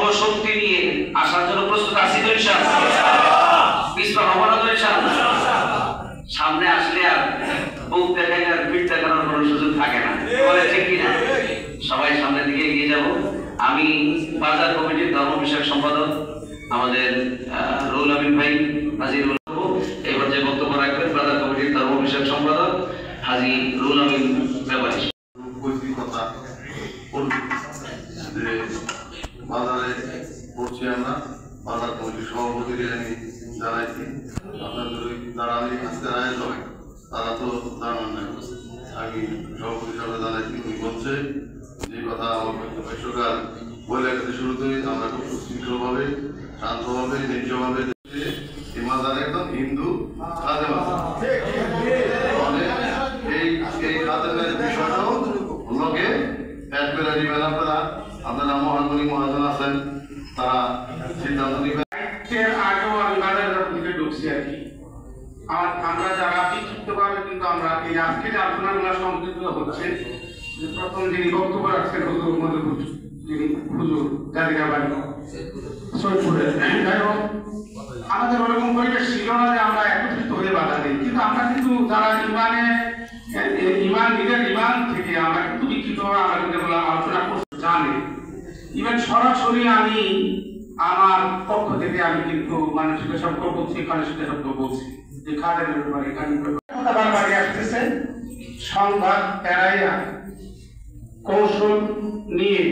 সর্বশক্তি নিয়ে আসার জন্য প্রস্তুত আছি তো ইনশাআল্লাহ? পিছপা হবো না তো ইনশাআল্লাহ? সামনে আসলে আর বুক দেখাই আর পিঠ দেখানোর কোনো সুযোগ থাকে না, বলে ঠিক কিনা? সবাই সামনের দিকে এগিয়ে যাব। আমি বাজার কমিটির ধর্ম বিষয়ক সম্পাদক আমাদের রুহুল আমিন ভাই হাজির হবো। এবার যে বক্তব্য রাখবেন বাজার কমিটির ধর্ম বিষয়ক সম্পাদক হাজি রুহুল আমিন ব্যাপারী। বাজারে পড়ছি আমরা, বাজার কমিটির সভাপতিকে আমি জানাইছি। আপনাদের যারা আমি আজকে আয়োজক তারা তো জানান না, আমি সভাপতি সাহেব জানাইছি। উনি বলছে যে কথা আমার সরকার বলে গেছে শুরুতেই, আমরা খুব সুশৃঙ্খলভাবে শান্তভাবে ন্যায্যভাবে এই বাজার একদম হিন্দু খাদেম আছে। এই খাদেমের বিষয়টাও লোকে অ্যাড করে দিবেন আপনারা। আপনারা মহানগরী মহাজন আছেন, তারা সিদ্ধান্ত নেবেন। আগেও আমি বাজারের দিকে ঢুকছি আর কি। আমরা যারা বিক্ষিপ্তভাবে কিন্তু আমরা এই আজকে যে আলোচনাগুলো সংযুক্ত হচ্ছে, প্রথম যিনি বক্তব্য রাখছেন হুজুর মধুপুর, যিনি হুজুর জাদিকা বাড়ি সৈয়দপুরে, যাই হোক আমাদের ওরকম পরিবেশ ছিল না যে আমরা একত্রিত হয়ে বাধা দিই, কিন্তু আমরা কিন্তু যারা নিজের ইমান থেকে আমরা কিন্তু বিক্ষিপ্তভাবে আমরা কিন্তু আলোচনা করতে জানি। ইভেন সরাসরি আমি আমার পক্ষ থেকে আমি কিন্তু মানুষকে সভ্য বলছি, মানুষকে সভ্য বলছি যে খাদের ব্যাপারে বারবারই আসতেছে সংবাদ এড়াইয়া কৌশল নিয়ে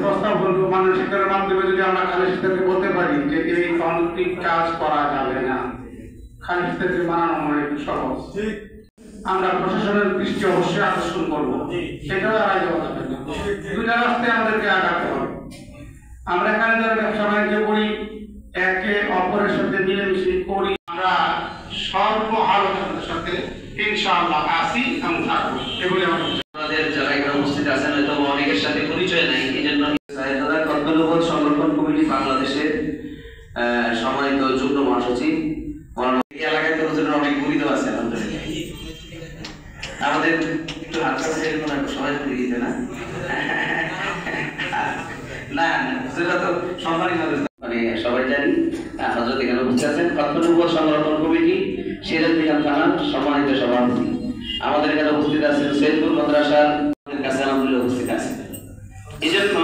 প্রস্তাব বলবো। মানসিকতার মাধ্যমে যদি আমরা খালেশিদাকে বলতে পারি যে এই অনৈতিক কাজ করা যাবে না, খালেশিদাকে মানানো মানে একটু সহজ। আমরা প্রশাসনের দৃষ্টি অবশ্যই আকর্ষণ করবো, সেটাও এড়াই যাওয়া যাবে না। দুটা রাস্তায় আমাদেরকে আগাতে হবে। আমরা এখানে যারা ব্যবসা বাণিজ্য করি, একে অপরের সাথে মিলেমিশে করি, আমরা সর্বহালতের সাথে ইনশাআল্লাহ আসি এবং থাকবো। এগুলি আমাদের যারা এখানে উপস্থিত আছেন হয়তো অনেকের সাথে পরিচয় নাই, এই জন্য কর্তব্যবোধ সংরক্ষণ কমিটি বাংলাদেশের সম্মানিত যুগ্ম মহাসচিব এই এলাকায় তো অনেক মুরিদ আছে। আমাদের একটু হালকা সবাই করে দিতে না না সেটা তো সম্মানিত, মানে সবাই জানি হযরত এখানে উপস্থিত আছেন কর্তব্যবোধ সংরক্ষণ কমিটি সিরাজদিগান থানার সম্মানিত সভাপতি। আমাদের এখানে উপস্থিত আছেন সৈয়দপুর মাদ্রাসার কাছে আলহামদুলিল্লাহ উপস্থিত আছেন। এই জন্য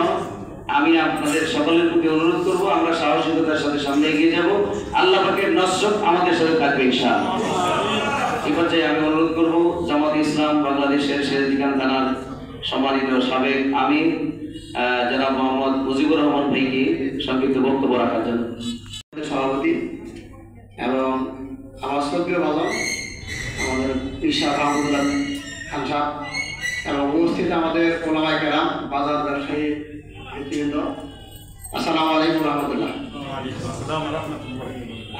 আমি আপনাদের সকলের প্রতি অনুরোধ করবো, আমরা সাহসিকতার সাথে সামনে এগিয়ে যাব। আল্লাহ পাকের নসরত আমাদের সাথে থাকবে ইনশাআল্লাহ। এই পর্যায়ে আমি অনুরোধ করবো জামাত ইসলাম বাংলাদেশের সিরাজদিগান থানার সম্মানিত সাবেক আমির জনাব মোহাম্মদ মুজিবুর রহমান ভাইকে সংক্ষিপ্ত বক্তব্য রাখার জন্য। সভাপতি এবং আমার শ্রদ্ধেয় বাজন আমাদের ঈশা আহমদুল্লাহ খান সাহেব এবং উপস্থিত আমাদের ওলামায়ে কেরাম, বাজার ব্যবসায়ী নেতৃবৃন্দ, আসসালামু আলাইকুম রহমতুল্লাহ।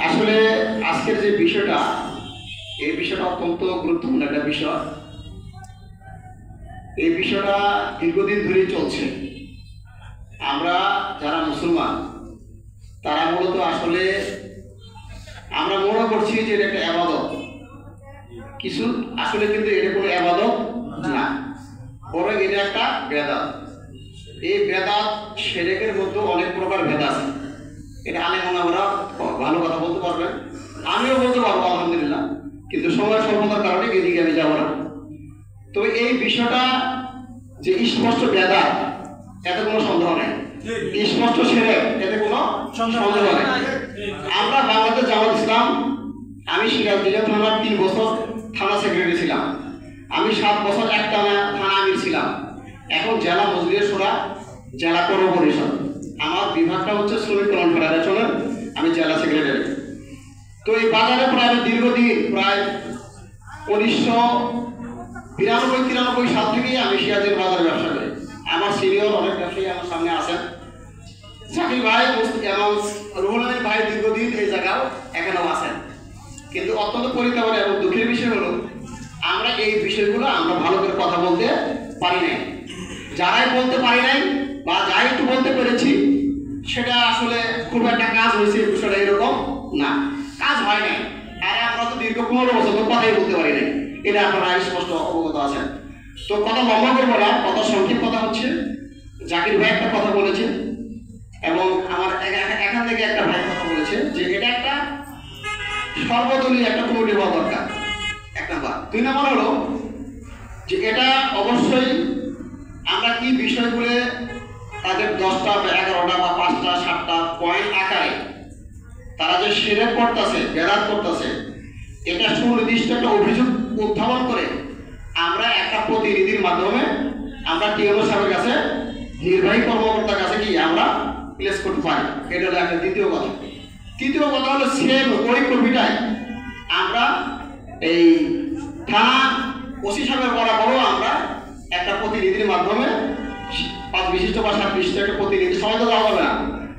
আসলে আজকের যে বিষয়টা, এই বিষয়টা অত্যন্ত গুরুত্বপূর্ণ একটা বিষয়। এই বিষয়টা দীর্ঘদিন ধরেই চলছে। আমরা যারা মুসলমান তারা মূলত আসলে আমরা মনে করছি যে এটা একটা ইবাদত, কিছু আসলে কিন্তু এটা কোনো ইবাদত না, বরং এটা একটা বেদাত। এই বেদাত শিরকের মধ্যে অনেক প্রকার ভেদ আছে। এটা আলেমরা ভালো কথা বলতে পারবেন, আমিও বলতে পারবো আলহামদুলিল্লাহ, কিন্তু সময় স্বল্পতার কারণে এদিকে আমি যাবো না। তবে এই বিষয়টা যে স্পষ্ট বেদাত, এতে কোনো সন্দেহ নেই, স্পষ্ট শিরক, এতে কোনো সন্দেহ নেই। আমরা বাংলাদেশ জামাত ইসলাম, আমি সিরাজদিগান থানার 3 বছর থানা সেক্রেটারি ছিলাম, আমি 7 বছর একটানা থানা আমির ছিলাম, এখন জেলা মজলিস শুরা, জেলা পৌর পরিষদ, আমার বিভাগটা হচ্ছে শ্রমিক কল্যাণ ফেডারেশনের, আমি জেলা সেক্রেটারি। তো এই বাজারে প্রায় আমি দীর্ঘদিন, প্রায় 1992-93 সাল থেকেই আমি সিরাজের বাজারে ব্যবসা করি। আমার সিনিয়র অনেক ব্যবসায়ী আমার সামনে আছেন, শাকিল ভাই এবং রুহুল আমিন ভাই দীর্ঘদিন এই জায়গাও এখানেও আছেন। কিন্তু অত্যন্ত পরিতাপ এবং দুঃখের বিষয় হলো আমরা এই বিষয়গুলো আমরা ভালো করে কথা বলতে পারি নাই। যারাই বলতে পারি নাই বা যাই একটু বলতে পেরেছি, সেটা আসলে খুব একটা কাজ হয়েছে বিষয়টা এরকম না, কাজ হয় নাই। আর আমরা তো দীর্ঘ 15 বছর তো কথাই বলতে পারি নাই, এটা আপনারা স্পষ্ট অবগত আছেন। তো কথা লম্বা করবো না, কথা সংক্ষিপ্ত কথা হচ্ছে জাকির ভাই একটা কথা বলেছেন এবং আমার এখান থেকে একটা ভাই কথা বলেছেন যে এটা একটা সর্বদলীয় একটা কমিটি হওয়া দরকার, 1 নাম্বার। 2 নাম্বার হলো যে এটা অবশ্যই আমরা কি বিষয়গুলো তাদের 10টা বা 11টা বা 5টা 7টা পয়েন্ট আকারে তারা যে শিরক করতেছে, বেরাত করতেছে, এটা সুনির্দিষ্ট একটা অভিযোগ উত্থাপন করে আমরা একটা প্রতিনিধির মাধ্যমে আমরা টিএমও সাহেবের কাছে, নির্বাহী কর্মকর্তার কাছে কি আমরা প্লেস করতে পারি। এটা হলো একটা দ্বিতীয় কথা। তৃতীয় কথা হলো সেম ওই কপিটাই আমরা এই থানা ওসি সাহেবের বরাবরও আমরা একটা প্রতিনিধির মাধ্যমে 5 বিশিষ্ট বা 7 বিশিষ্ট একটা প্রতিনিধি, সবাই তো যাওয়া যাবে না,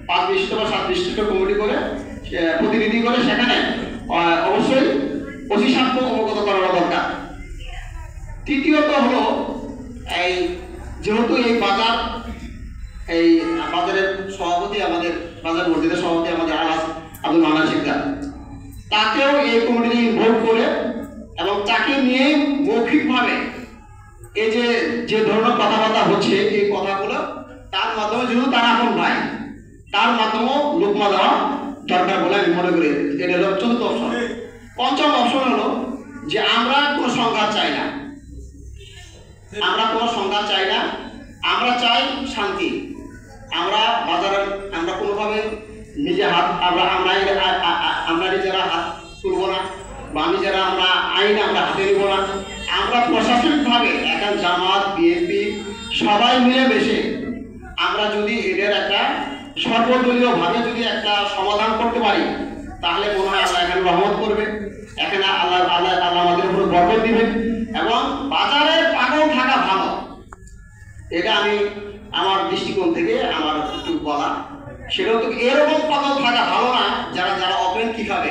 5 বিশিষ্ট বা 7 বিশিষ্ট কমিটি করে প্রতিনিধি করে সেখানে অবশ্যই ওসি সাহেবকে অবগত করানো দরকার। তৃতীয়ত হলো এই যেহেতু এই বাজারের সভাপতি, আমাদের বাজার মসজিদের সভাপতি আমাদের আলাস আব্দুল মান্নান শিকদার, তাকেও এই কমিটিতে ইনভলভ করে এবং তাকে নিয়ে মৌখিকভাবে এই যে ধরনের কথাবার্তা হচ্ছে এই কথাগুলো তার মাধ্যমে, যেহেতু তার আপন ভাই, তার মাধ্যমেও লোকমা দেওয়া দরকার বলে আমি মনে করি। এটা হলো 4র্থ অপশন। 5ম অপশন হলো যে আমরা কোনো সংঘাত চাই না, আমরা কোনো সংঘাত চাই না, আমরা চাই শান্তি। আমরা বাজারে আমরা কোনোভাবে নিজে হাত আমরা নিজেরা হাত তুলব না, বা নিজেরা আমরা আইন আমরা হাতে নিব না। আমরা প্রশাসনিকভাবে এখন জামাত বিএনপি সবাই মিলে বেশে আমরা যদি এদের একটা সর্বদলীয়ভাবে যদি একটা সমাধান করতে পারি, তাহলে মনে হয় আল্লাহ এখানে রহমত করবে, এখানে আল্লাহ আমাদের উপর বরকত দিবে। এবং বাজারে পাগল থাকা ভালো, এটা আমি আমার দৃষ্টিকোণ থেকে আমার একটু বলা। সেটাও তো এরকম পাগল থাকা ভালো না যারা অপেন কি খাবে,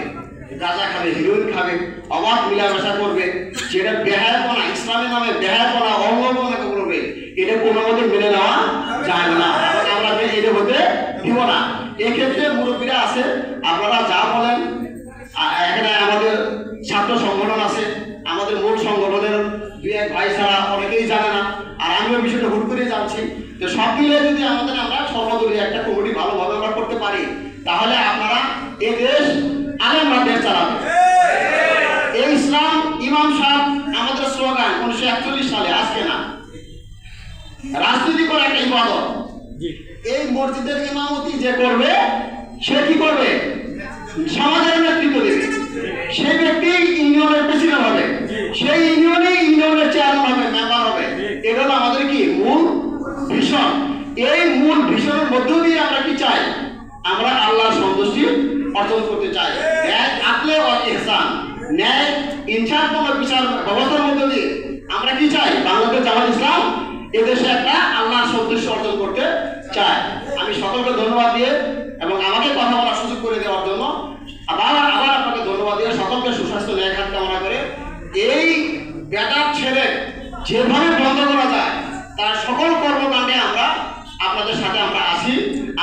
গাঁজা খাবে, হিরোইন খাবে, অবাধ মিলামেশা করবে, যেটা বেহায়াপনা, ইসলামের নামে বেহায়াপনা, অঙ্গপনা করবে, এটা কোনো মতে মেনে নেওয়া যায় না। আমরা এটা হতে দিব না। এক্ষেত্রে মুরব্বীরা আছে, আপনারা যা বলেন, এখানে আমাদের ছাত্র সংগঠন আছে, আমাদের মূল সংগঠনের 2-1 ভাই ছাড়া অনেকেই জানে না, আর আমিও বিষয়টা হুট করে জানছি। তো সব মিলে যদি আমরা সর্বদলীয় একটা কমিটি ভালোভাবে আমরা করতে পারি, তাহলে আপনারা এই দেশ আলেমরা দেশ চালাবে। এই ইসলাম ইমাম সাহেব আমাদের স্লোগান 1941 সালে, আজকে না। রাজনীতি করে একটা ইবাদত। এই মসজিদের ইমামতি যে করবে সে কি করবে, সমাজের নেতৃত্ব দেবে। সেই ব্যক্তি ইউনিয়নের প্রেসিডেন্ট হবে, সেই ইউনিয়নের চেয়ারম্যান হবে, মেম্বার হবে। এটা হলো আমাদের কি মূল ভিশন। এই মূল ভিশনের মধ্য দিয়ে আমরা কি চাই, আমরা আল্লাহর সন্তুষ্টি অর্জন করতে চাই। ন্যায় আদলে ও ইহসান, ন্যায় ইনসাফপূর্ণ বিচার ব্যবস্থার মধ্য দিয়ে আমরা কি চাই, বাংলাদেশ জামাত ইসলাম এদেশে একটা আল্লাহর সন্তুষ্টি অর্জন করতে চাই। আমি সকলকে ধন্যবাদ দিয়ে এবং আমাকে কথা বলার সুযোগ করে দেওয়ার জন্য আবার আপনাকে ধন্যবাদ দিয়ে সকলকে সুস্বাস্থ্য ন্যায় খাত কামনা করে এই বেটার ছেলে যেভাবে বন্ধ করা যায় তার সকল কর্মকাণ্ডে আমরা আপনাদের সাথে আমরা আসি,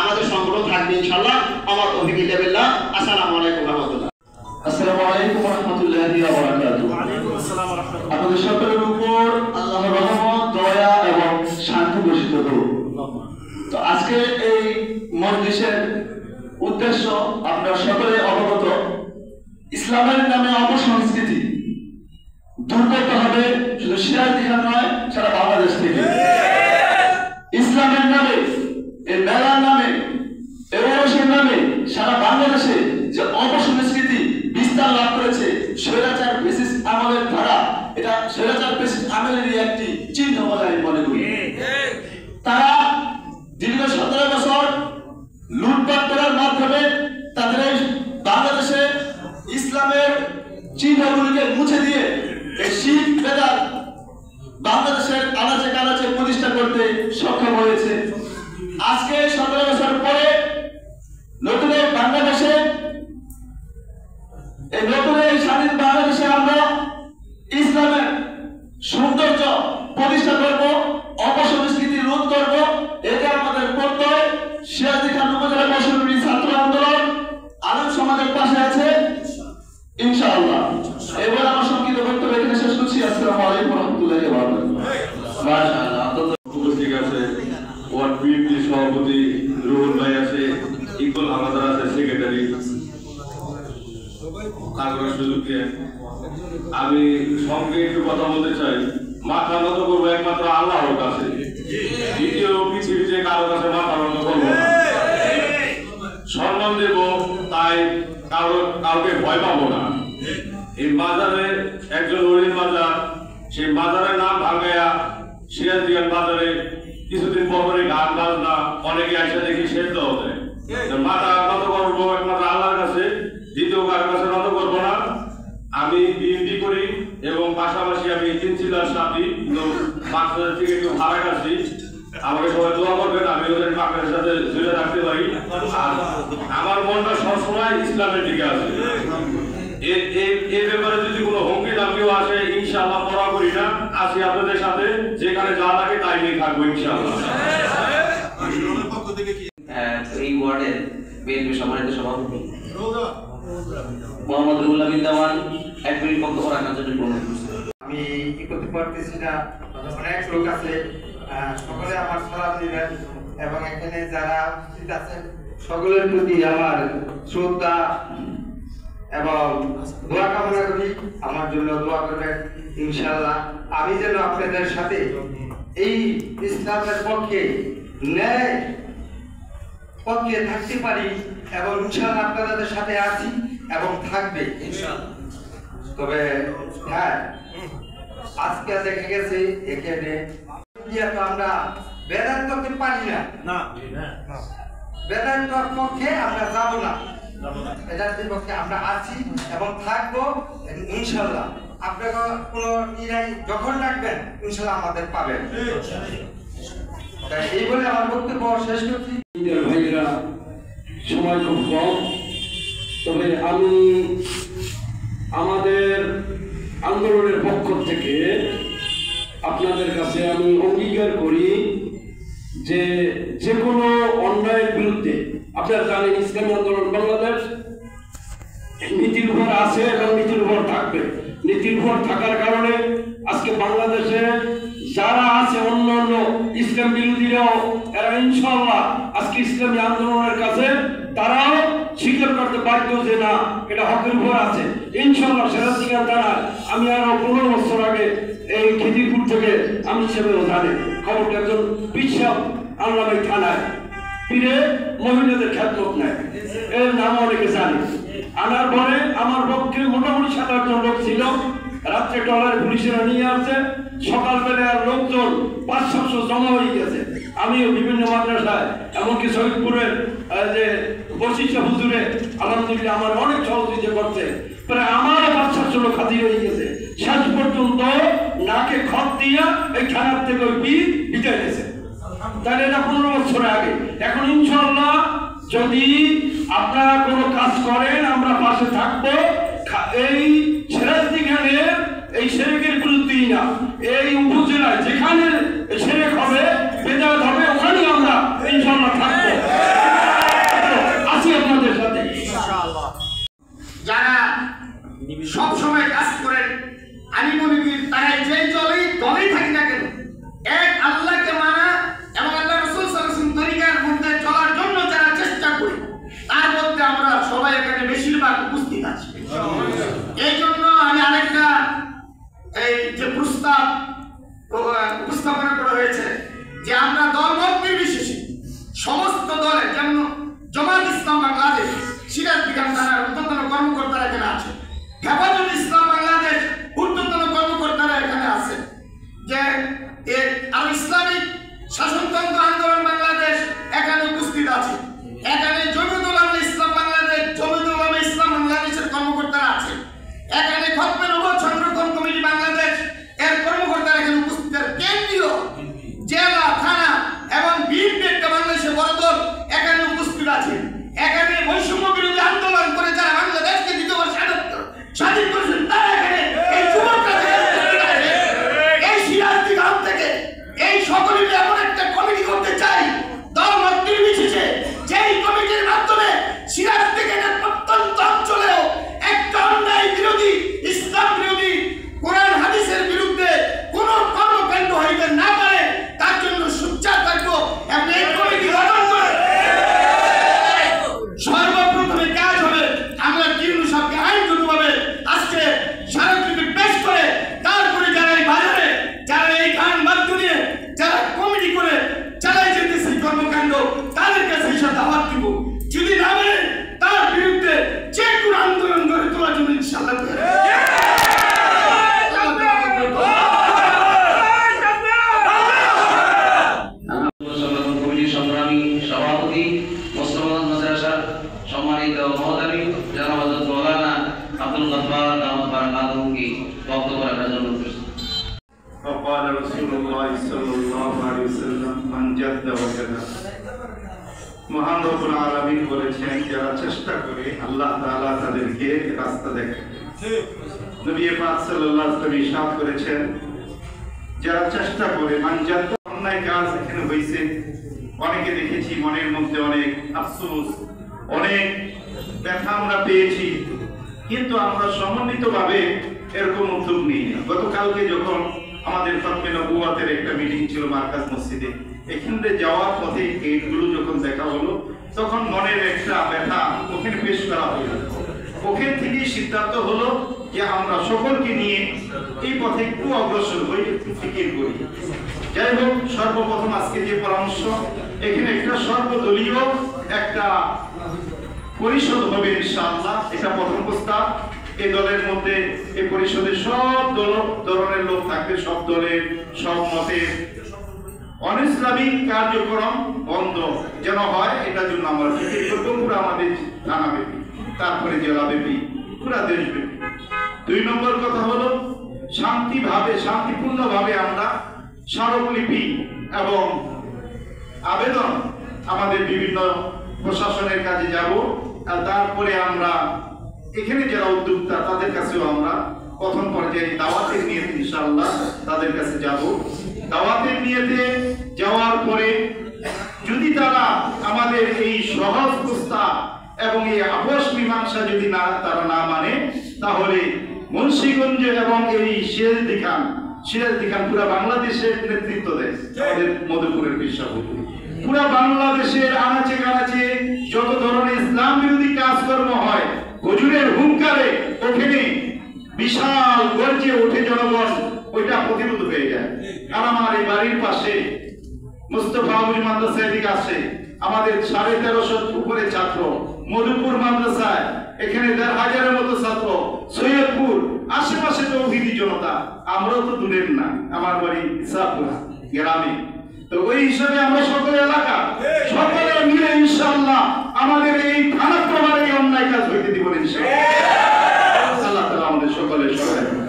আমাদের সংগঠন থাকবে ইনশাআল্লাহ। আমার তৌফিক বিল্লাহ। আসসালামু আলাইকুম ওয়া রাহমাতুল্লাহ। আসসালামু আলাইকুম ওয়া রাহমাতুল্লাহি ওয়া বারাকাতুহু। ওয়া আলাইকুম আসসালাম ওয়া রাহমাতুল্লাহ। আপনাদের সকলের উপর আল্লাহর রহমত, দয়া এবং শান্তি বর্ষিত হোক। তো আজকে এই মজলিসের উদ্দেশ্য আপনারা সকলে অবগত, ইসলামের নামে অপসংস্কৃতি দূর করতে হবে, শুধু সিরাজদিঘা নয়, সারা বাংলাদেশ থেকে। ইসলামের নামে, এই মেলার নামে, এর নামে সারা বাংলাদেশে যে অপসংস্কৃতি বিস্তার লাভ করেছে, স্বৈরাচার ফ্যাসিস্ট আমলের ধারা, এটা স্বৈরাচার ফ্যাসিস্ট আমলেরই একটি চিহ্ন বলে আমি মনে করি। তারা দীর্ঘ 17 বছর লুটপাট করার মাধ্যমে তাদের এই বাংলাদেশে ইসলামের চিহ্নগুলিকে মুছে দিয়ে এই শিখ বেদাত বাংলাদেশের আনাচে কানাচে প্রতিষ্ঠা করতে সক্ষম হয়েছে। আজকে 17 বছর পরে নতুন বাংলাদেশে, এই নতুন এই স্বাধীন বাংলাদেশে আমরা ইসলামের সৌন্দর্য প্রতিষ্ঠা করব, অপসংস্কৃতি রোধ করব। এটা আমাদের প্রত্যয়। সিরাজদিঘা উপজেলা কমিটির ছাত্র আন্দোলন আলেম সমাজের পাশে আছে ইনশাআল্লাহ। এবার আমার সংক্ষিপ্ত বক্তব্য এখানে শেষ করছি। আসসালামু আলাইকুম ওয়া রাহমাতুল্লাহি ওয়া বারাকাতুহু। মাশাআল্লাহ। উপস্থিত আছে ওয়ার্ড বিএনপি সভাপতি রুহুল ভাই আছে, ইকবাল হামাদার আছে সেক্রেটারি, কাজের সুযোগে আমি সঙ্গে একটু কথা বলতে চাই। মাথা নত করবো একমাত্র আল্লাহর কাছে, দ্বিতীয় পৃথিবীতে কারো কাছে মাথা নত করবো না। সম্মান দেব, তাই কাউকে ভয় পাবো না। এই বাজারে একজন অলির বাজার, সেই বাজারের নাম ভাঙ্গাইয়া সিরাজদিয়ান বাজারে কিছুদিন পরে গান বাজনা অনেকে আইসা দেখি শেষ দেওয়া দেয়। মাথা নত করবো একমাত্র আল্লাহর কাছে, দ্বিতীয় কারোর কাছে নত করবো না। আমি বিএনপি করি এবং পাশাপাশি আমি ইনসিলার সাথী, কিন্তু বাক্সের থেকে একটু ভাড়া কাটছি। আমাকে সবাই দোয়া করবেন, আমি ওদের বাক্সের সাথে জুড়ে রাখতে পারি। আর আমার মনটা সবসময় ইসলামের দিকে আছে। এই ব্যাপারে যদি কোনো হুমকি দামিও আসে, ইনশাআল্লাহ পড়া করি না, আসি আপনাদের সাথে, যেখানে যা লাগে তাই নিয়ে থাকবো ইনশাআল্লাহ। এই ওয়ার্ডের বিএনপি সম্মানিত সভাপতি মোহাম্মদ রুহুল আমিন দেওয়ান 1 মিনিট বক্তব্য রাখার জন্য অনুরোধ করছি। আমি কি করতে পারতেছি না, অনেক লোক আছে, সকলে আমার সালাম দিবেন এবং এখানে যারা উপস্থিত আছেন সকলের প্রতি আমার শ্রদ্ধা এবং দোয়া কামনা করি। আমার জন্য দোয়া করবেন ইনশাআল্লাহ, আমি যেন আপনাদের সাথে এই ইসলামের পক্ষে ন্যায় পক্ষে থাকতে পারি এবং ইনশাআল্লাহ আপনাদের সাথে আছি এবং থাকবে ইনশাআল্লাহ। তবে হ্যাঁ, আজকে দেখা গেছে এখানে তো আমরা বেদাত করতে পারি না, বেদান্তর পক্ষে আমরা যাব না, বেদান্তের পক্ষে আমরা আছি এবং থাকবো ইনশাআল্লাহ। আপনারা কোনো ইরাই যখন রাখবেন ইনশাআল্লাহ আমাদের পাবেন। এই বলে আমার বক্তব্য শেষ করছি। ভাইরা সময় খুব কম, তবে আমি আমাদের আন্দোলনের পক্ষ থেকে আপনাদের কাছে আমি অঙ্গীকার করি যে যে কোনো অন্যায়ের বিরুদ্ধে, আপনারা জানেন ইসলামী আন্দোলন বাংলাদেশ নীতির উপর আছে এবং নীতির উপর থাকবে। নীতির উপর থাকার কারণে আজকে বাংলাদেশে যারা আছে অন্য অন্য ইসলাম বিরোধীরাও, এরা ইনশাআল্লাহ আজকে ইসলামী আন্দোলনের কাছে তারাও স্বীকার করতে বাধ্য যে না, এটা হকের উপর আছে ইনশাআল্লাহ। সিরাজদিয়া থানায় আমি আরো 15 বছর আগে এই খিদিরপুর থেকে আমি হিসেবেও জানি খবরটা একজন বিশ্বাস আনলাম এই থানায়, ফিরে মহিলাদের খেদমত নেয়, এর নাম অনেকে জানি। আনার পরে আমার পক্ষে মোটামুটি 7-8 লোক ছিল, রাত্রে টলারে পুলিশেরা নিয়ে আসছে, সকালবেলার লোকজন 500-700 জমা হয়ে গেছে। আমিও বিভিন্ন মাদ্রাসায়, এমনকি শহীদপুরের যে বশিষ্ঠ হুজুরে আলহামদুলিল্লাহ আমার অনেক সহযোগিতা করছে, প্রায় আমার 500-700 লোক হাজির হয়ে গেছে। শেষ পর্যন্ত নাকে খত দিয়া এই থানার থেকে ওই বিদায় গেছে। তাহলে এটা 15 বছর আগে। এখন ইনশাআল্লাহ যদি আপনারা কোনো কাজ করেন আমরা পাশে থাকবো। এই সিরাজদিয়ানের এই শেরেকের বিরুদ্ধেই না, এই উপজেলায় যেখানে শেরেক হবে, বেদাত হবে, ওখানেই আমরা ইনশাআল্লাহ থাকবো, আছি আপনাদের সাথে। যারা সব সময় কাজ করেন, আমি মনে করি তারা যেই দলেই থাকি না কেন, এক আল্লাহকে মানা এবং আল্লাহ রাসূল সাল্লাল্লাহু আলাইহি ওয়াসাল্লাম তরিকার মধ্যে চলার জন্য যারা চেষ্টা করি, তার মধ্যে আমরা সবাই এখানে বেশিরভাগ উপস্থিত আছি। এই জন্য আমি আরেকটা এই যে প্রস্তাব উপস্থাপনা করা হয়েছে যে আমরা দলমত রাসূলুল্লাহ সাল্লাল্লাহু আলাইহি ওয়াসাল্লাম মান জাদ্দা ওয়াজাদা। মহান রব্বুল আলামিন বলেছেন যারা চেষ্টা করে আল্লাহ তাআলা তাদেরকে রাস্তা দেখায়। নবী পাক সাল্লাল্লাহু আলাইহি ওয়াসাল্লাম ইরশাদ করেছেন যারা চেষ্টা করে মান জাদ্দা। অন্যায় কাজ এখানে হয়েছে, অনেকে দেখেছি মনের মধ্যে অনেক আফসোস, অনেক ব্যথা আমরা পেয়েছি, কিন্তু আমরা সমন্বিতভাবে এরকম উদ্যোগ নিই না। গতকালকে যখন আমাদের খতমে নবুয়তের একটা মিটিং ছিল মার্কাজ মসজিদে, এখানে যাওয়ার পথে এইগুলো যখন দেখা হলো তখন মনের একটা ব্যথা ওখানে পেশ করা হলো। ওখান থেকেই সিদ্ধান্ত হলো যে আমরা সকলকে নিয়ে এই পথে একটু অগ্রসর হই, একটু ফিকির করি। যাই হোক, সর্বপ্রথম আজকে যে পরামর্শ, এখানে একটা সর্বদলীয় একটা পরিষদ হবে ইনশাআল্লাহ। এটা প্রথম প্রস্তাব। এই দলের মধ্যে এই পরিষদে সব ধরনের লোক থাকবে, সব দলের সব মতের। অনিসলামিক কার্যক্রম বন্ধ যেন হয়, এটার জন্য আমরা ফিকির করবো পুরো আমাদের থানাব্যাপী, তারপরে জেলাব্যাপী, পুরা দেশব্যাপী। 2 নম্বর কথা হলো শান্তিপূর্ণভাবে আমরা স্মারকলিপি এবং আবেদন আমাদের বিভিন্ন প্রশাসনের কাছে যাব। আর তারপরে আমরা এখানে যারা উদ্যোক্তা তাদের কাছেও আমরা প্রথম পর্যায়ে দাওয়াতের নিয়তে ইনশাআল্লাহ তাদের কাছে যাব। দাওয়াতের নিয়তে যাওয়ার পরে যদি তারা আমাদের এই সহজ প্রস্তাব এবং এই আপোষ মীমাংসা যদি তারা না মানে, তাহলে মুন্সিগঞ্জ এবং এই সিরাজদিখান পুরা বাংলাদেশের নেতৃত্ব দেয় আমাদের মধুপুরের বিশ্বাবলী। পুরা বাংলাদেশের আনাচে কানাচে যত ধরনের ইসলাম বিরোধী কাজকর্ম হয়, হুজুরের হুঙ্কারে ওখানে বিশাল গর্জে ওঠে জনগণ, ওইটা প্রতিরোধ হয়ে যায়। আর আমার এই বাড়ির পাশে মুস্তফা মাদ্রাসা এদিকে আছে, আমাদের 1350 উপরে ছাত্র। মধুপুর মাদ্রাসায় এখানে 1000-এর মতো ছাত্র। সৈয়দপুর আশেপাশে তৌহিদি জনতা, আমরাও তো দূরের না, আমার বাড়ি ইসাপুরা গ্রামে। তো ওই হিসাবে আমরা সকল এলাকা সকলে মিলে ইনশাআল্লাহ আমাদের এই থানা প্রমাণ এই অন্যায় কাজ হইতে দিব ইনশাআল্লাহ। আল্লাহ তাআলা আমাদের সকলের সহায় হোক।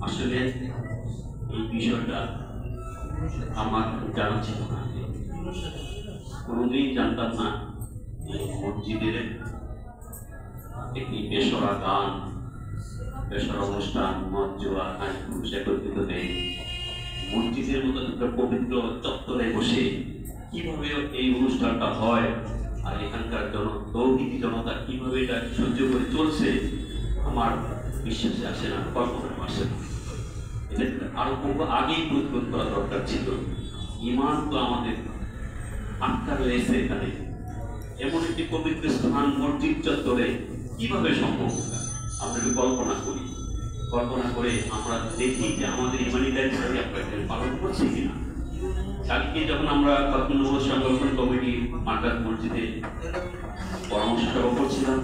আসলে এই বিষয়টা আমার জানা ছিল না, কোনোদিন জানতাম না এই মসজিদের একটি বেসরা গান, বেসরা অনুষ্ঠান, মঞ্চ আর পুরুষ একত্রিত হয়ে মসজিদের মতো একটা পবিত্র চত্বরে বসে কিভাবে এই অনুষ্ঠানটা হয় আর এখানকার তৌহিদি জনতা কিভাবে এটা সহ্য করে চলছে, আমার বিশ্বাসে আসে না, কল্পনা আসে না। এটা আরো বহু আগেই প্রতিরোধ করা দরকার ছিল। ইমান তো আমাদের আটকা রয়েছে এখানে, এমন একটি পবিত্র স্থান মসজিদ চত্বরে কিভাবে সম্ভব? আমরা একটু কল্পনা করে আমরা দেখি যে আমাদের ইমানি দায়িত্ব আমরা পালন করছি কিনা। কালকে যখন আমরা খতম সংগঠন কমিটি মার্কাজ মসজিদে পরামর্শ সভা করছিলাম,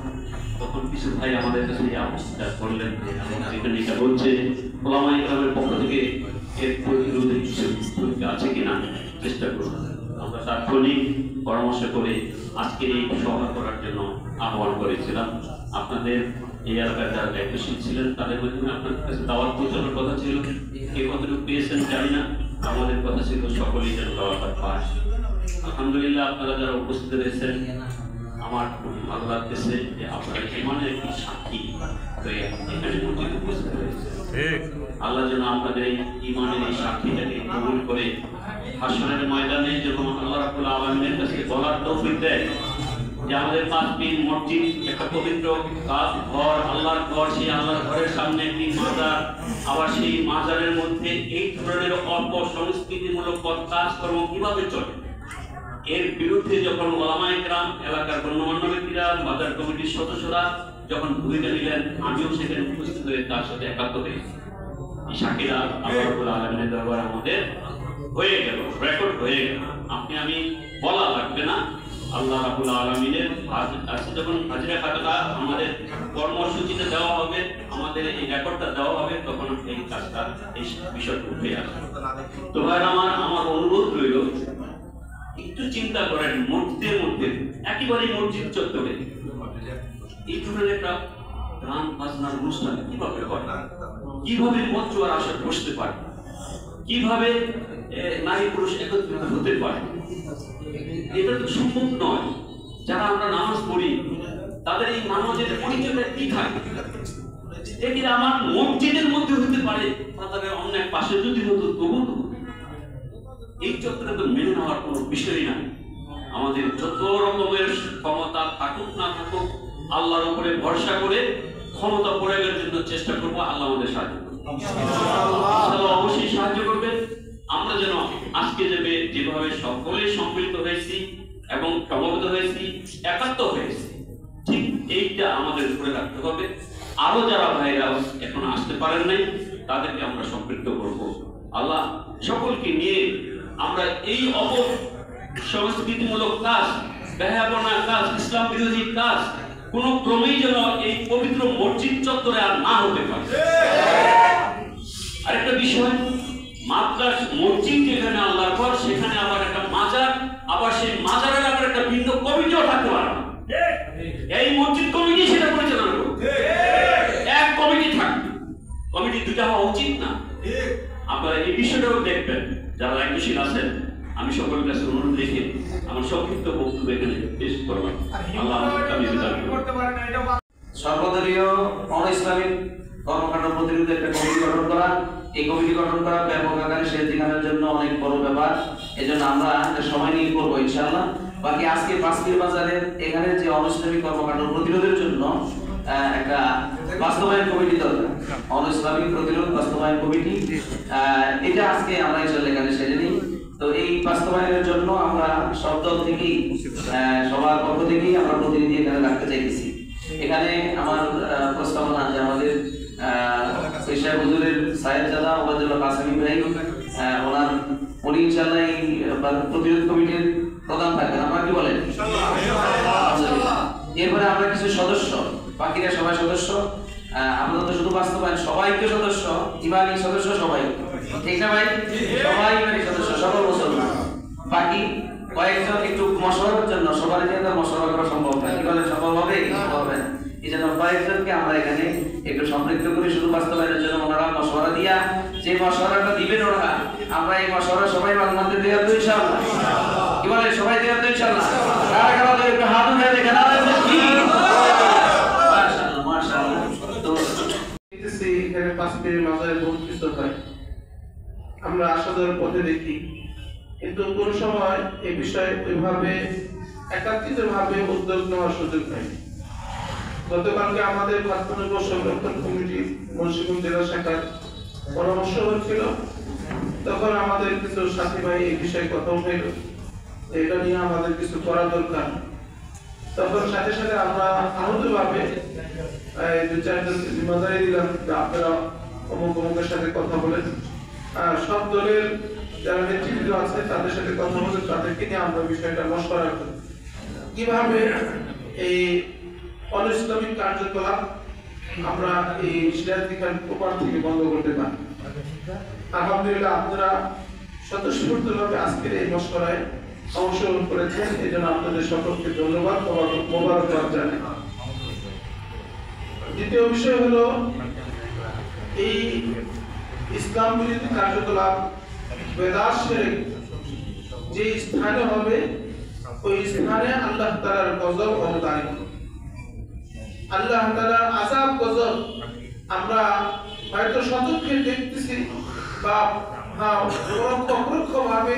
তখন কিছু ভাই আমাদের কাছে এই আবস্থা করলেন যে এখানে এটা বলছে ওলামা ইকরামের পক্ষ থেকে এর প্রতিরোধে কিছু আছে কিনা চেষ্টা করুন। আমরা তাৎক্ষণিক পরামর্শ করে আজকের এই সভা করার জন্য আহ্বান করেছিলাম। আপনাদের এই এলাকার যারা দায়িত্বশীল ছিলেন তাদের মাধ্যমে আপনাদের কাছে দাওয়াত পৌঁছানোর কথা ছিল। কে কতটুকু পেয়েছেন জানি না, আমাদের কথা ছিল সকলেই যেন দাওয়াতটা পায়। আলহামদুলিল্লাহ আপনারা যারা উপস্থিত রয়েছেন, আমার খুব ভালো লাগতেছে যে আপনারা ইমানের একটি সাক্ষী হয়ে এখানে উপস্থিত হয়েছে। আল্লাহ যেন আপনাদের এই ইমানের এই সাক্ষীটাকে কবুল করে হাসরের ময়দানে যখন আল্লাহ রাব্বুল আলামিনের কাছে বলার তৌফিক দেয় যে আমাদের 5 দিন মসজিদ একটা পবিত্র কাজ ঘর, আল্লাহর ঘর, সেই আল্লাহর ঘরের সামনে একটি মাজার, আবার সেই মাজারের মধ্যে এই ধরনের অল্প সংস্কৃতিমূলক কাজকর্ম কিভাবে চলে, এর বিরুদ্ধে যখন ওলামায়ে কেরাম, এলাকার গণ্যমান্য ব্যক্তিরা, বাজার কমিটির সদস্যরা যখন ভূমিকা নিলেন, আমিও সেখানে উপস্থিত হয়ে তার সাথে একাত্ম হয়েছি। এই সাক্ষীরা আল্লাহ রাব্বুল আলামিনের দরবারে আমাদের হয়ে গেল, রেকর্ড হয়ে গেল। আমি বলা লাগবে না, আল্লাহ রাব্বুল আলামিনের কাছে যখন হাজিরা খাতাটা আমাদের কর্মসূচিতে দেওয়া হবে, আমাদের এই রেকর্ডটা দেওয়া হবে, তখন এই কাজটা, এই বিষয়টা উঠে আসবে। তো ভাই আমার অনুরোধ রইল, একটু চিন্তা করেন মসজিদের মধ্যে, একেবারে মসজিদ চত্বরে এই ধরনের একটা গান বাজনার অনুষ্ঠান কিভাবে হয়, কিভাবে মঞ্চ আর আসর বসতে পারে, কিভাবে নারী পুরুষ একত্রিত হতে পারে, এটা তো সম্ভব নয়। যারা আমরা নামাজ পড়ি তাদের এই নামাজের পরিচয়টা কি থাকে? এটা আমার মসজিদের মধ্যে হতে পারে, তাদের অন্য এক পাশে যদি হতো তবু তো এই চক্রে তো মেনে নেওয়ার কোনো বিষয় না। আমাদের যত রকমের ক্ষমতা থাকুক না থাকুক, আল্লাহর উপরে ভরসা করে ক্ষমতা প্রয়োগের জন্য চেষ্টা করবো। আল্লাহ আমাদের সাহায্য করবে, অবশ্যই সাহায্য করবে। আমরা যেন আজকে যেভাবে সকলে সম্মিলিত হয়েছি এবং সমবেত হয়েছি, একাত্ম হয়েছি, ঠিক এইটা আমাদের উপরে রাখতে হবে। আরো যারা ভাইরা এখন আসতে পারেন নাই তাদেরকে আমরা সম্পৃক্ত করব। আল্লাহ সকলকে নিয়ে আমরা এই সংস্কৃতিমূলক কাজ, বেহায়াপনা কাজ, ইসলাম বিরোধী কাজ কোন ক্রমেই যেন এই পবিত্র মসজিদ চত্বরে আর না হতে পারে। আরেকটা বিষয়, মাদ্রাস মসজিদ যেখানে আল্লাহর ঘর, সেখানে আবার একটা মাজার, আবার সেই মাজারের আবার একটা ভিন্ন কমিটিও থাকতে পারে না। এই মসজিদ কমিটি সেটা পরিচালনা করবে, এক কমিটি থাকবে, কমিটি দুটা হওয়া উচিত না। আপনারা এই বিষয়টাও দেখবেন যারা দায়িত্বশীল আছেন। আমি সকলের কাছে অনুরোধ রেখে আমার সংক্ষিপ্ত বক্তব্য এখানে পেশ করলাম। আল্লাহ সর্বদলীয় অন-ইসলামিক কর্মকাণ্ড প্রতিরোধে একটা কমিটি গঠন করা, এই কমিটি গঠন করা ব্যাপক আকারে সেদিনের জন্য অনেক বড় ব্যাপার। এজন্য আমরা একটা সময় নিয়ে করবো ইনশাআল্লাহ। বাকি আজকে পাঁচকির বাজারের এখানে যে অন-ইসলামিক কর্মকাণ্ড প্রতিরোধের জন্য একটা বাস্তবায়ন কমিটি দরকার, অন-ইসলামিক প্রতিরোধ বাস্তবায়ন কমিটি, এটা আজকে আমরা ইনশাআল্লাহ এখানে সেরে নিই। তো এই বাস্তবায়নের জন্য আমরা সব দল থেকেই, সবার পক্ষ থেকেই আমরা প্রতিনিধি এখানে রাখতে চাইতেছি। এখানে আমার প্রস্তাবনা যে আমাদের পেশা হুজুরের সাহেব দাদা ওবায়দুল্লাহ কাসেমি ভাই, উনি ইনশাআল্লাহ এই প্রতিরোধ কমিটির প্রধান থাকবেন। আপনারা কি বলেন? এরপরে আমরা কিছু সদস্য, বাকিরা সবাই সদস্য, আমরা তো শুধু বাস্তবায়ন, সবাইকে সদস্য, ইমানি সদস্য সবাই, ঠিক না ভাই? সবাই ইমানি সদস্য, সকল মুসলমান। বাকি কয়েকজন একটু মশওয়ারার জন্য, সবার নিয়ে তো মশওয়ারা করা সম্ভব না, কি বলে সম্ভব হবে? হবে না। এই জন্য কয়েকজনকে আমরা এখানে একটু সম্পৃক্ত করি শুধু বাস্তবায়নের জন্য। ওনারা মশওয়ারা দিয়া যে মশওয়ারাটা দিবেন ওনারা, আমরা এই মশওয়ারা সবাই মানতে দেওয়া তো ইনশাআল্লাহ। কি বলে সবাই দেওয়া তো ইনশাআল্লাহ? কারা কারা দেবে একটু হাত উঠে দেখেন। মাশাআল্লাহ মাশাআল্লাহ। তো এখানে পাঁচটি মাজারে বহুত কিছু হয়, আমরা আসাদের পথে দেখি, কিন্তু কোন সময় এই বিষয়ে ওইভাবে একাত্রিতভাবে উদ্যোগ নেওয়ার সুযোগ নেই। গতকালকে আমাদের প্রাথমিক সংরক্ষণ কমিটি মুন্সিগঞ্জ জেলা শাখার পরামর্শ হচ্ছিল, তখন আমাদের কিছু সাথী ভাই এই বিষয়ে কথা উঠাইল, এটা নিয়ে আমাদের কিছু করা দরকার। তখন সাথে সাথে আমরা আহতভাবে দু চারজনকে জিম্মাদারি দিলাম যে আপনারা অমুক অমুকের সাথে কথা বলেন, সব দলের যারা নেতৃত্ব আছে তাদের সাথে কথা বলে তাদেরকে নিয়ে আমরা বিষয়টা মশওয়ারা করি কিভাবে এই অন-ইসলামিক কার্যকলাপ আমরা এই সিরাজদি খান প্রপার থেকে বন্ধ করতে পারি। আলহামদুলিল্লাহ আপনারা স্বতঃস্ফূর্তভাবে আজকের এই মশওয়ারায় অংশগ্রহণ করেছেন, এই জন্য আপনাদের সকলকে ধন্যবাদ ও মোবারকবাদ জানাই। দ্বিতীয় বিষয় হলো এই ইসলাম বিরোধী কার্যকলাপ বেদাত শিরক যে স্থানে হবে ওই স্থানে আল্লাহ তাআলার গজব অবতারিত, আল্লাহ তাআলার আযাব গজব আমরা হয়তো সচক্ষে দেখতেছি বা পরোক্ষভাবে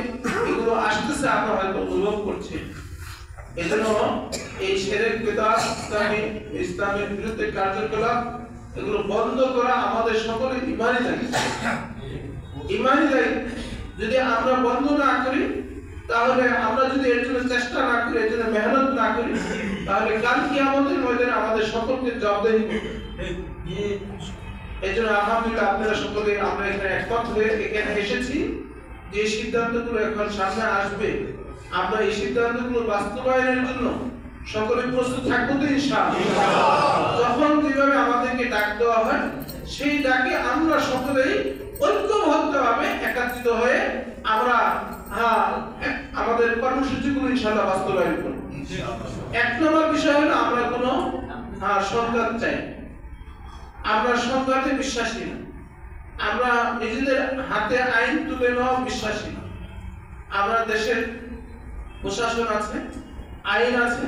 এগুলো আসতেছে, আমরা হয়তো অনুভব করছি। এজন্য এই শিরক বেদাত ইসলামের বিরুদ্ধে কার্যকলাপ এগুলো বন্ধ করা আমাদের সকলের ইমানি দায়িত্ব। ইমানি দায়িত্ব যদি আমরা বন্ধ না করি, তাহলে আমরা যদি এর জন্য চেষ্টা না করি, এর জন্য মেহনত না করি, তাহলে কাল কিয়ামতের ময়দানে আমাদের সকলকে জবাবদিহি করতে হবে। এই জন্য আলহামদুলিল্লাহ আপনারা সকলে আমরা এখানে একমত হয়ে এখানে এসেছি যে সিদ্ধান্তগুলো এখন সামনে আসবে, আমরা এই সিদ্ধান্তগুলো বাস্তবায়নের জন্য সকলে প্রস্তুত থাকবো তো ইনশাআল্লাহ। যখন যেভাবে আমাদেরকে ডাক দেওয়া হয় সেই ডাকে আমরা সকলেই ঐক্যবদ্ধভাবে একত্রিত হয়ে আমরা আমাদের কর্মসূচিগুলো ইনশাআল্লাহ বাস্তবায়ন করব। এক নম্বর বিষয় হলো আমরা কোনো সংঘাত চাই। আমরা সংঘাতে বিশ্বাসী না, আমরা নিজেদের হাতে আইন তুলে নেওয়া বিশ্বাসী না। আমরা দেশের প্রশাসন আছে, আইন আছে,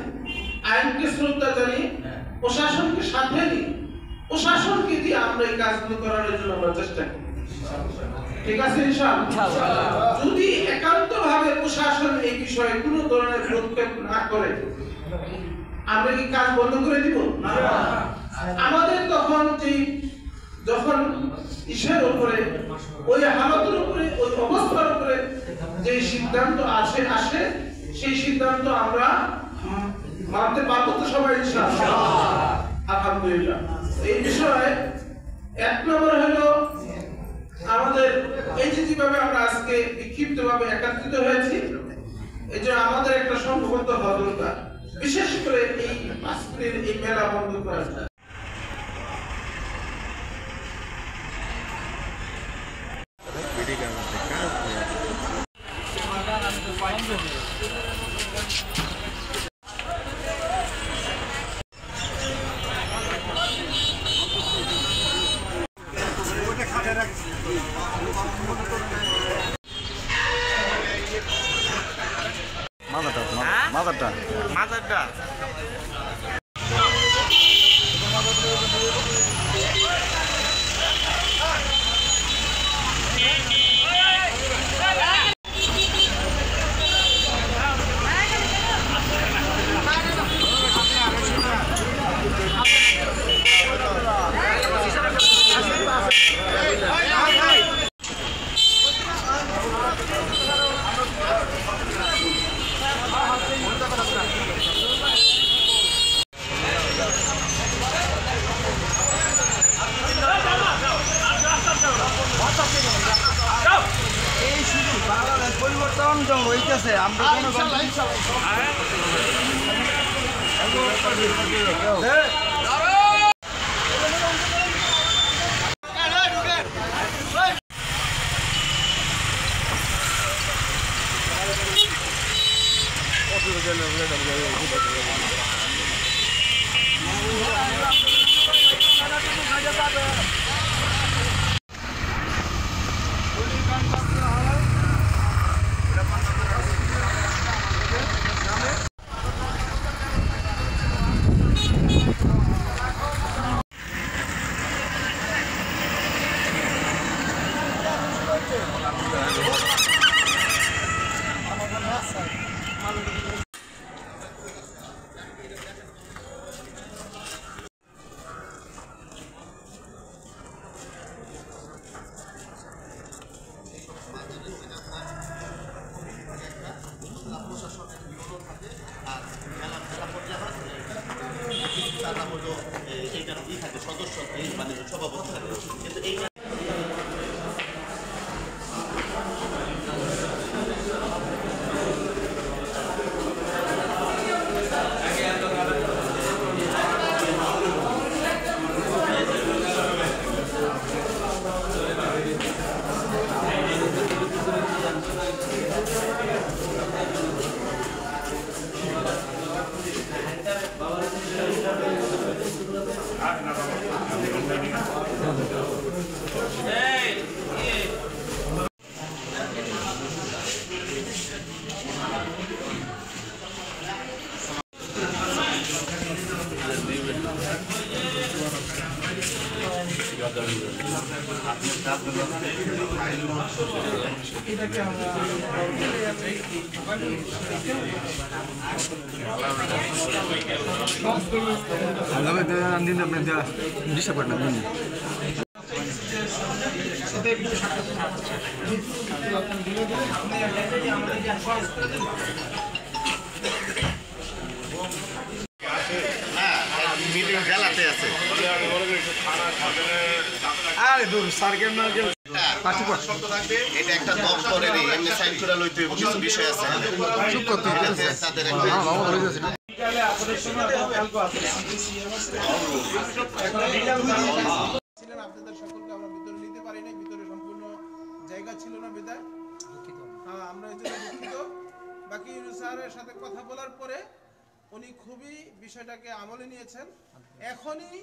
আইনকে শ্রদ্ধা জানিয়ে প্রশাসনকে সাথে নিয়ে প্রশাসনকে দিয়ে আমরা এই কাজগুলো করার জন্য আমরা চেষ্টা করি। ঠিক আছে ইনশাআল্লাহ। যদি একান্তভাবে প্রশাসন এই বিষয়ে কোনো ধরনের হস্তক্ষেপ না করে আমরা কি কাজ বন্ধ করে দিব? আমাদের তখন যখন ইসের উপরে ওই হালতের উপরে ওই অবস্থার উপরে যে সিদ্ধান্ত আসে সেই সিদ্ধান্ত আমরা মানতে পারবো তো সবাই ইনশাআল্লাহ। আলহামদুলিল্লাহ। এই বিষয়ে এক নম্বর হলো আমাদের এই যেভাবে আমরা আজকে বিক্ষিপ্তভাবে একত্রিত হয়েছি, এই যে আমাদের একটা সংঘবদ্ধ হওয়া দরকার, বিশেষ করে এই আজকের এই মেলা বন্ধ করা। মাজারটা পরিবর্তন হইতেছে। আমরা সদস্য মানে সভাপতি থাকে, কিন্তু এই এটা একটা দপ্তরের এমনি সাইন করে লইতে হবে, কিছু বিষয় আছে চুপ করতে হবে তাদের একটা আপনাদের সকলকে আমরা ভিতরে নিতে পারি নাই, ভিতরে সম্পূর্ণ জায়গা ছিল না বিদায় আমরা এই জন্য দুঃখিত। বাকি স্যারের সাথে কথা বলার পরে উনি খুবই বিষয়টাকে আমলে নিয়েছেন এখনই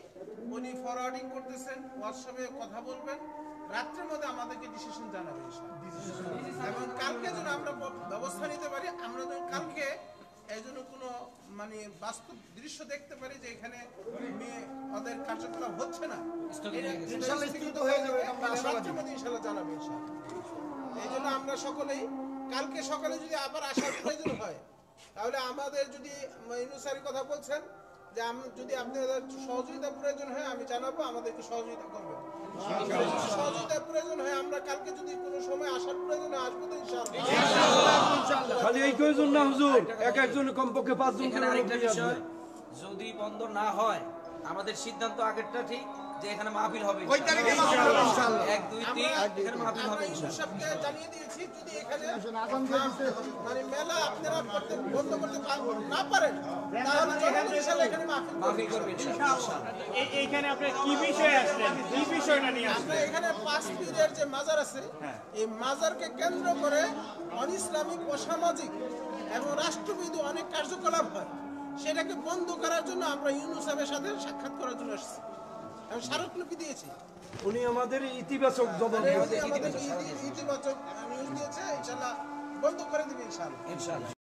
উনি ফরওয়ার্ডিং করতেছেন, হোয়াটসঅ্যাপে কথা বলবেন, রাত্রের মধ্যে আমাদেরকে ডিসিশন জানাবেন এবং কালকে যেন আমরা ব্যবস্থা নিতে পারি। আমরা যেন কালকে এই জন্য কোনো মানে বাস্তব দৃশ্য দেখতে পারি যে এখানে ওদের কার্যকলাপ হচ্ছে না, রাত্রের মধ্যে ইনশাল্লাহ জানাবে। এই জন্য আমরা সকলেই কালকে সকালে যদি আবার আসার প্রয়োজন হয়, তাহলে আমাদের যদি ইউনুসারি কথা বলছেন যে যদি আপনাদের সহযোগিতা প্রয়োজন হয় আমি জানাবো, আমাদেরকে সহযোগিতা করবেন। সহযোগিতা প্রয়োজন হয় আমরা কালকে যদি কোনো সময় আসার প্রয়োজন হয় আসবো তো ইনশাআল্লাহ। খালি এই কয়জন না হুজুর, এক একজন কমপক্ষে 5 জন করে আরেকটা বিষয়, যদি বন্ধ না হয় আমাদের সিদ্ধান্ত আগেরটা ঠিক যে এখানে মাহফিল হবে ইনশাআল্লাহ 1 2 3 এখানে মাহফিল হবে ইনশাআল্লাহ। জানিয়ে দিয়েছি যদি এখানে মানে মেলা আপনারা বন্ধ করতে না পারেন তাহলে ইনশাআল্লাহ এখানে মাহফিল করবেন ইনশাআল্লাহ। এইখানে আপনি কি বিষয় আসলেন, কি বিষয়টা নিয়ে আসলেন? এখানে 5 পীরের যে মাজার আছে এই মাজারকে কেন্দ্র করে অনিসলামিক, অসামাজিক এবং রাষ্ট্রবিরোধী অনেক কার্যকলাপ হয়, সেটাকে বন্ধ করার জন্য আমরা ইউনুস সাহেবের সাথে সাক্ষাৎ করার জন্য এসেছি। আমি স্মারকলিপি দিয়েছি, উনি আমাদের ইতিবাচক জবাব ইতিবাচক নিউজ দিয়েছে, ইনশাআল্লাহ বন্ধ করে দিবে ইনশাআল্লাহ।